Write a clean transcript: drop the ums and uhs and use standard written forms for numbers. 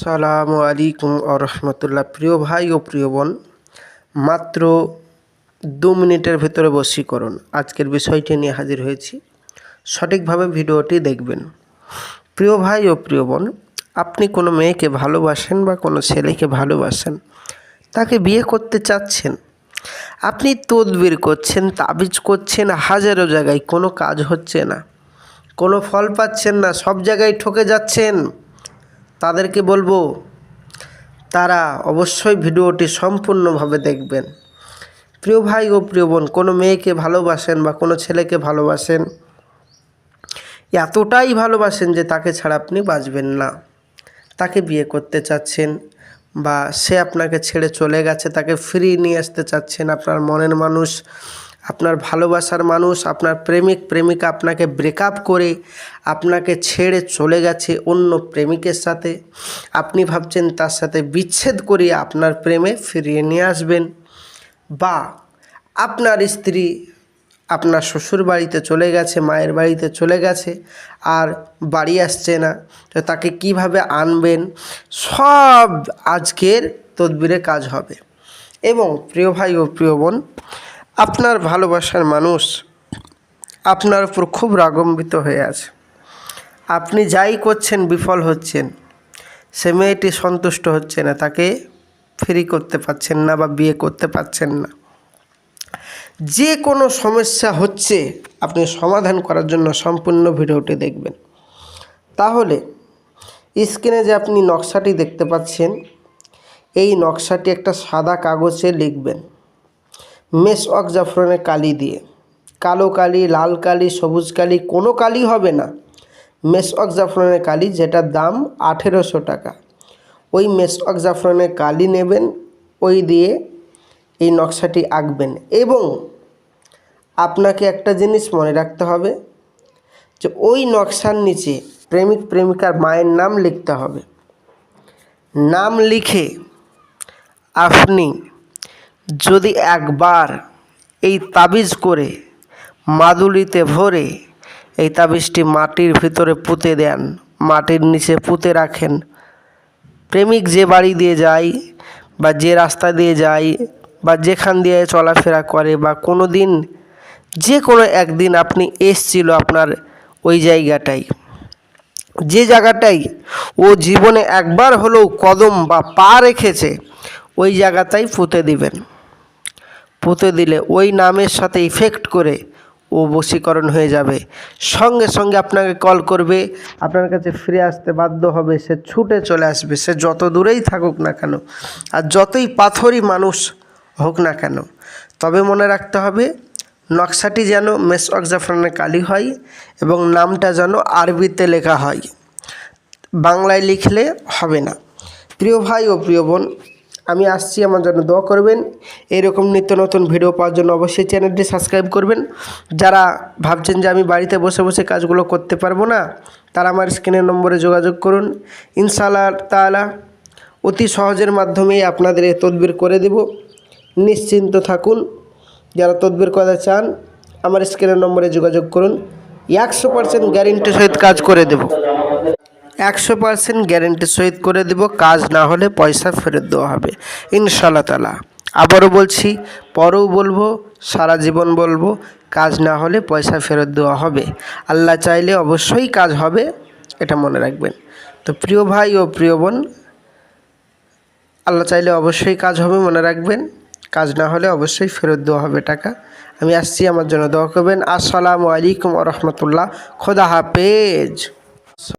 আসসালামু আলাইকুম রহমতুল্লাহ। প্রিয় ভাই ও প্রিয় বোন, মাত্র 2 মিনিটের ভিতরে বশীকরণ আজকের বিষয়টি নিয়ে হাজির হয়েছি। সঠিকভাবে ভিডিওটি দেখবেন। প্রিয় ভাই ও প্রিয় বোন, আপনি কোনো মেয়েকে ভালোবাসেন বা কোনো ছেলেকে ভালোবাসেন, তাকে বিয়ে করতে চাচ্ছেন, আপনি তদবির করছেন, তাবিজ করছেন, হাজারো জায়গায় কোনো কাজ হচ্ছে না, কোনো ফল পাচ্ছেন না, সব জায়গায় ঠকে যাচ্ছেন। তাদেরকে বলবো তারা অবশ্যই ভিডিওটি সম্পূর্ণভাবে দেখবেন। প্রিয় ভাই ও প্রিয় বোন, কোনো মেয়েকে ভালোবাসেন বা কোনো ছেলেকে ভালোবাসেন, এতটাই ভালোবাসেন যে তাকে ছাড়া আপনি বাঁচবেন না, তাকে বিয়ে করতে চাচ্ছেন বা সে আপনাকে ছেড়ে চলে গেছে, তাকে ফিরিয়ে নিয়ে আসতে চাচ্ছেন। আপনার মনের মানুষ, আপনার ভালোবাসার মানুষ, আপনার প্রেমিক প্রেমিকা আপনাকে ব্রেকআপ করে আপনাকে ছেড়ে চলে গেছে অন্য প্রেমিকের সাথে। আপনি ভাবছেন তার সাথে বিচ্ছেদ করিয়ে আপনার প্রেমে ফিরিয়ে নিয়ে আসবেন, বা আপনার স্ত্রী আপনার শ্বশুর বাড়িতে চলে গেছে, মায়ের বাড়িতে চলে গেছে, আর বাড়ি আসছে না, তো তাকে কিভাবে আনবেন, সব আজকের তদবিরে কাজ হবে। এবং প্রিয় ভাই ও প্রিয় বোন, আপনার ভালোবাসার মানুষ আপনার উপর খুব রাগান্বিত হয়ে আছে, আপনি যাই করছেন বিফল হচ্ছেন, সে মেয়েটি সন্তুষ্ট হচ্ছে না, তাকে ফ্রি করতে পারছেন না বা বিয়ে করতে পারছেন না। যে কোনো সমস্যা হচ্ছে, আপনি সমাধান করার জন্য সম্পূর্ণ ভিডিওটি দেখবেন। তাহলে স্ক্রিনে যে আপনি নকশাটি দেখতে পাচ্ছেন, এই নকশাটি একটা সাদা কাগজে লিখবেন মেসওয়াক জাফরানের কালি দিয়ে। কালো কালি, লাল কালি, সবুজ কালি, কোনো কালি হবে না। মেসওয়াক জাফরানের কালি, যেটার দাম 1800 টাকা, ওই মেসওয়াক জাফরানের কালি নেবেন, ওই দিয়ে এই নকশাটি আঁকবেন। এবং আপনাকে একটা জিনিস মনে রাখতে হবে যে ওই নকশার নিচে প্রেমিক প্রেমিকার মায়ের নাম লিখতে হবে। নাম লিখে আপনি যদি একবার এই তাবিজ করে মাদুলিতে ভরে এই তাবিজটি মাটির ভিতরে পুঁতে দেন, মাটির নিচে পুঁতে রাখেন, প্রেমিক যে বাড়ি দিয়ে যায় বা যে রাস্তা দিয়ে যায় বা যেখান দিয়ে চলাফেরা করে, বা কোনো দিন যে কোনো একদিন আপনি এসছিল আপনার ওই জায়গাটাই, যে জায়গাটাই ও জীবনে একবার হলেও কদম বা পা রেখেছে, ওই জায়গাটাই পুঁতে দিবেন। পুঁতে দিলে ওই নামের সাথে ইফেক্ট করে ও বশীকরণ হয়ে যাবে। সঙ্গে সঙ্গে আপনাকে কল করবে, আপনার কাছে ফিরে আসতে বাধ্য হবে, সে ছুটে চলে আসবে, সে যত দূরেই থাকুক না কেন, আর যতই পাথরই মানুষ হোক না কেন। তবে মনে রাখতে হবে নকশাটি যেন মেসওয়াক জাফরানের কালি হয় এবং নামটা যেন আরবিতে লেখা হয়, বাংলায় লিখলে হবে না। প্রিয় ভাই ও প্রিয় বোন, আমি আসছি, আমার জন্য দোয়া করবেন। এরকম নিত্য নতুন ভিডিও পাওয়ার জন্য অবশ্যই চ্যানেলটি সাবস্ক্রাইব করবেন। যারা ভাবছেন যে আমি বাড়িতে বসে বসে কাজগুলো করতে পারবো না, তারা আমার স্ক্রিনের নম্বরে যোগাযোগ করুন। ইনশাআল্লাহ তাআলা অতি সহজের মাধ্যমেই আপনাদের এই তদবির করে দেব, নিশ্চিন্ত থাকুন। যারা তদবির করতে চান আমার স্ক্রিনের নম্বরে যোগাযোগ করুন। 100% গ্যারেন্টি সহিত কাজ করে দেব, 100% গ্যারেন্টির সহিত করে দেব। কাজ না হলে পয়সা ফেরত দেওয়া হবে ইনশাআল্লাহ তাআলা। আবারও বলছি, পরেও বলবো, সারা জীবন বলবো, কাজ না হলে পয়সা ফেরত দেওয়া হবে। আল্লাহ চাইলে অবশ্যই কাজ হবে, এটা মনে রাখবেন। তো প্রিয় ভাই ও প্রিয় বোন, আল্লাহ চাইলে অবশ্যই কাজ হবে, মনে রাখবেন। কাজ না হলে অবশ্যই ফেরত দেওয়া হবে টাকা। আমি আসছি, আমার জন্য দোয়া করবেন। আসসালামু আলাইকুম ওয়া রাহমাতুল্লাহ। খোদা হাফেজ।